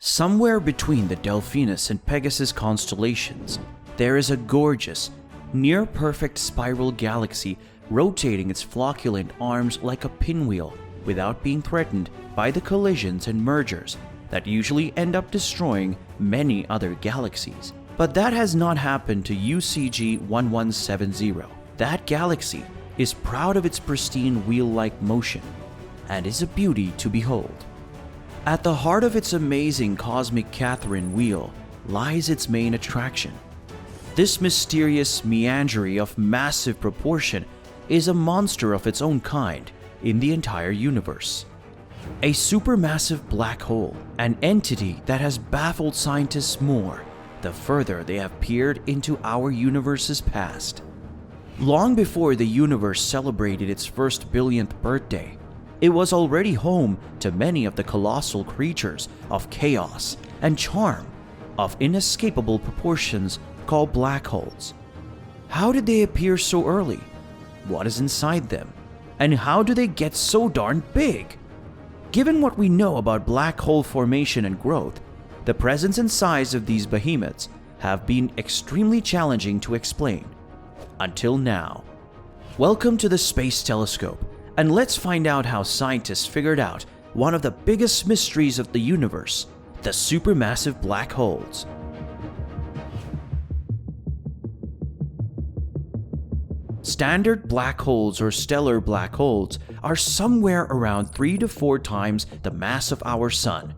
Somewhere between the Delphinus and Pegasus constellations, there is a gorgeous, near-perfect spiral galaxy rotating its flocculent arms like a pinwheel without being threatened by the collisions and mergers that usually end up destroying many other galaxies. But that has not happened to UCG 1170. That galaxy is proud of its pristine wheel-like motion and is a beauty to behold. At the heart of its amazing cosmic Catherine wheel lies its main attraction. This mysterious menagerie of massive proportion is a monster of its own kind in the entire universe. A supermassive black hole, an entity that has baffled scientists more the further they have peered into our universe's past. Long before the universe celebrated its first billionth birthday, it was already home to many of the colossal creatures of chaos and charm of inescapable proportions called black holes. How did they appear so early? What is inside them? And how do they get so darn big? Given what we know about black hole formation and growth, the presence and size of these behemoths have been extremely challenging to explain. Until now. Welcome to the Space Telescope, and let's find out how scientists figured out one of the biggest mysteries of the universe, the supermassive black holes. Standard black holes or stellar black holes are somewhere around 3 to 4 times the mass of our Sun,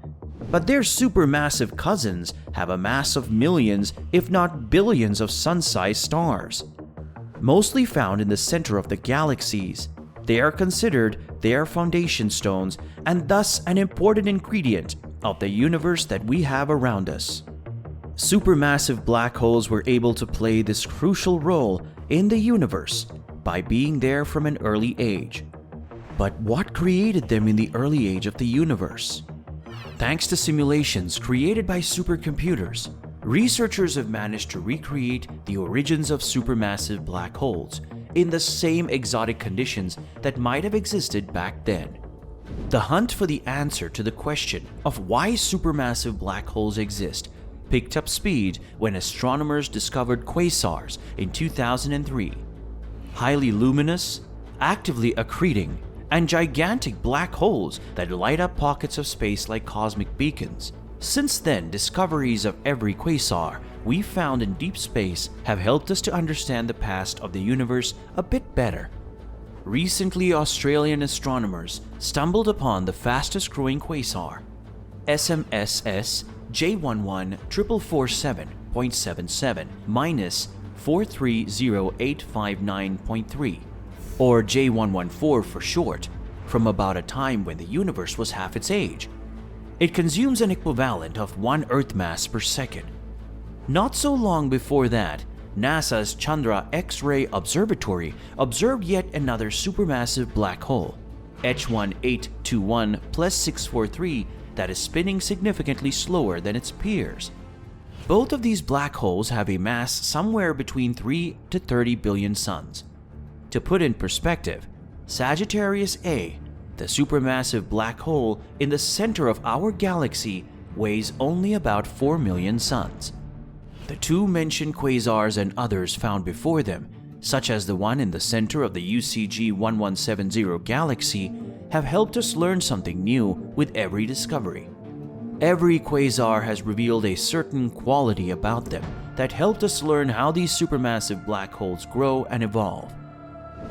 but their supermassive cousins have a mass of millions, if not billions, of sun-sized stars. Mostly found in the center of the galaxies, they are considered their foundation stones and thus an important ingredient of the universe that we have around us. Supermassive black holes were able to play this crucial role in the universe by being there from an early age. But what created them in the early age of the universe? Thanks to simulations created by supercomputers, researchers have managed to recreate the origins of supermassive black holes in the same exotic conditions that might have existed back then. The hunt for the answer to the question of why supermassive black holes exist picked up speed when astronomers discovered quasars in 2003. Highly luminous, actively accreting, and gigantic black holes that light up pockets of space like cosmic beacons. Since then, discoveries of every quasar we found in deep space have helped us to understand the past of the universe a bit better. Recently, Australian astronomers stumbled upon the fastest growing quasar, SMSS J11447.77 minus 430859.3, or J114 for short, from about a time when the universe was half its age. It consumes an equivalent of 1 Earth mass per second. Not so long before that, NASA's Chandra X-ray Observatory observed yet another supermassive black hole, H1821 plus 643, that is spinning significantly slower than its peers. Both of these black holes have a mass somewhere between 3 to 30 billion suns. To put in perspective, Sagittarius A, the supermassive black hole in the center of our galaxy, weighs only about 4 million suns. The two mentioned quasars and others found before them, such as the one in the center of the UCG 1170 galaxy, have helped us learn something new with every discovery. Every quasar has revealed a certain quality about them that helped us learn how these supermassive black holes grow and evolve.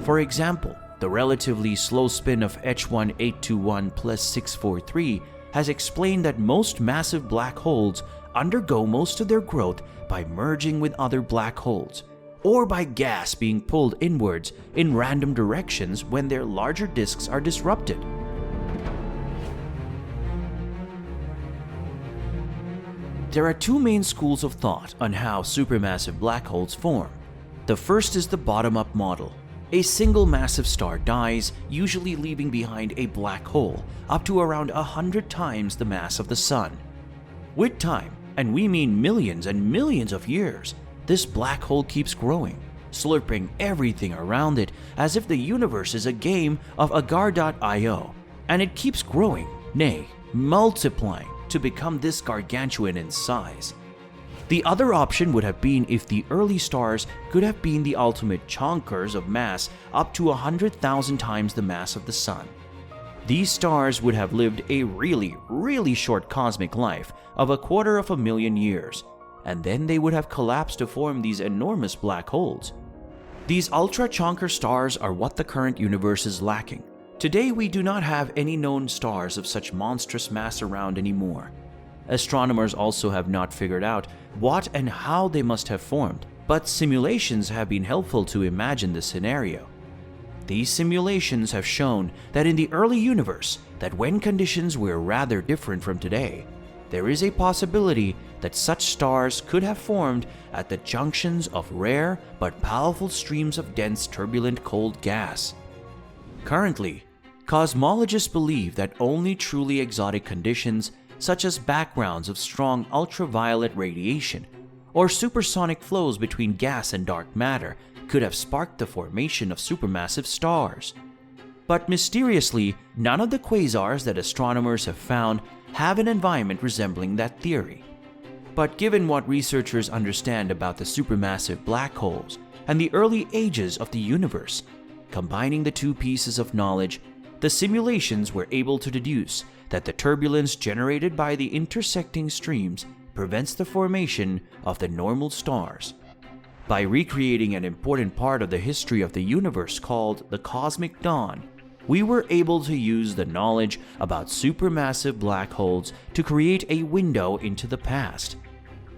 For example, the relatively slow spin of H1821 plus 643 has explained that most massive black holes undergo most of their growth by merging with other black holes, or by gas being pulled inwards in random directions when their larger disks are disrupted. There are two main schools of thought on how supermassive black holes form. The first is the bottom-up model. A single massive star dies, usually leaving behind a black hole up to around 100 times the mass of the Sun. With time, and we mean millions and millions of years, this black hole keeps growing, slurping everything around it as if the universe is a game of agar.io, and it keeps growing, nay, multiplying, to become this gargantuan in size. The other option would have been if the early stars could have been the ultimate chonkers of mass up to 100,000 times the mass of the Sun. These stars would have lived a really short cosmic life of 250,000 years, and then they would have collapsed to form these enormous black holes. These ultra-chonker stars are what the current universe is lacking. Today we do not have any known stars of such monstrous mass around anymore. Astronomers also have not figured out what and how they must have formed, but simulations have been helpful to imagine this scenario. These simulations have shown that in the early universe, that when conditions were rather different from today, there is a possibility that such stars could have formed at the junctions of rare but powerful streams of dense turbulent cold gas. Currently, cosmologists believe that only truly exotic conditions such as backgrounds of strong ultraviolet radiation or supersonic flows between gas and dark matter could have sparked the formation of supermassive stars. But mysteriously, none of the quasars that astronomers have found have an environment resembling that theory. But given what researchers understand about the supermassive black holes and the early ages of the universe, combining the two pieces of knowledge, the simulations were able to deduce that the turbulence generated by the intersecting streams prevents the formation of the normal stars. By recreating an important part of the history of the universe called the cosmic dawn, we were able to use the knowledge about supermassive black holes to create a window into the past.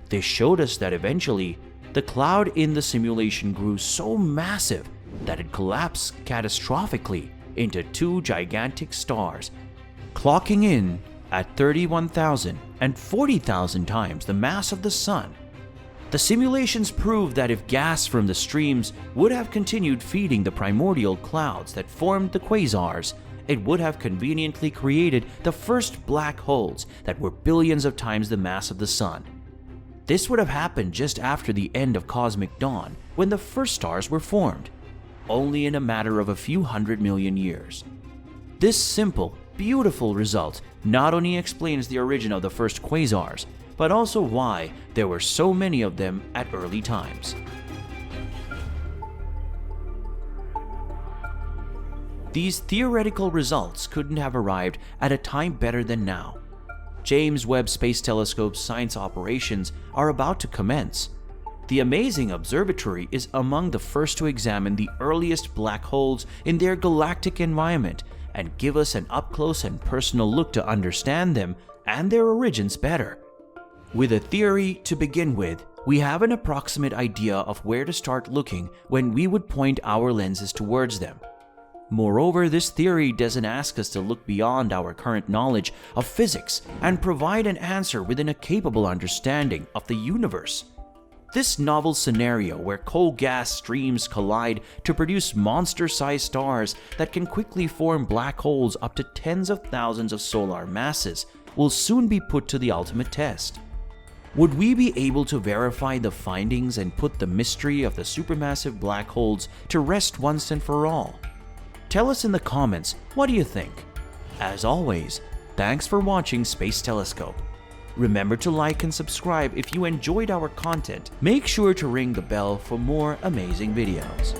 This showed us that eventually, the cloud in the simulation grew so massive that it collapsed catastrophically into two gigantic stars, clocking in at 31,000 and 40,000 times the mass of the Sun. The simulations proved that if gas from the streams would have continued feeding the primordial clouds that formed the quasars, it would have conveniently created the first black holes that were billions of times the mass of the Sun. This would have happened just after the end of cosmic dawn, when the first stars were formed, only in a matter of a few 100,000,000 years. This simple, beautiful result not only explains the origin of the first quasars, but also why there were so many of them at early times. These theoretical results couldn't have arrived at a time better than now. James Webb Space Telescope's science operations are about to commence. The amazing observatory is among the first to examine the earliest black holes in their galactic environment and give us an up-close and personal look to understand them and their origins better. With a theory to begin with, we have an approximate idea of where to start looking when we would point our lenses towards them. Moreover, this theory doesn't ask us to look beyond our current knowledge of physics and provide an answer within a capable understanding of the universe. This novel scenario where cold gas streams collide to produce monster-sized stars that can quickly form black holes up to tens of thousands of solar masses will soon be put to the ultimate test. Would we be able to verify the findings and put the mystery of the supermassive black holes to rest once and for all? Tell us in the comments, what do you think? As always, thanks for watching Space Telescope. Remember to like and subscribe if you enjoyed our content. Make sure to ring the bell for more amazing videos.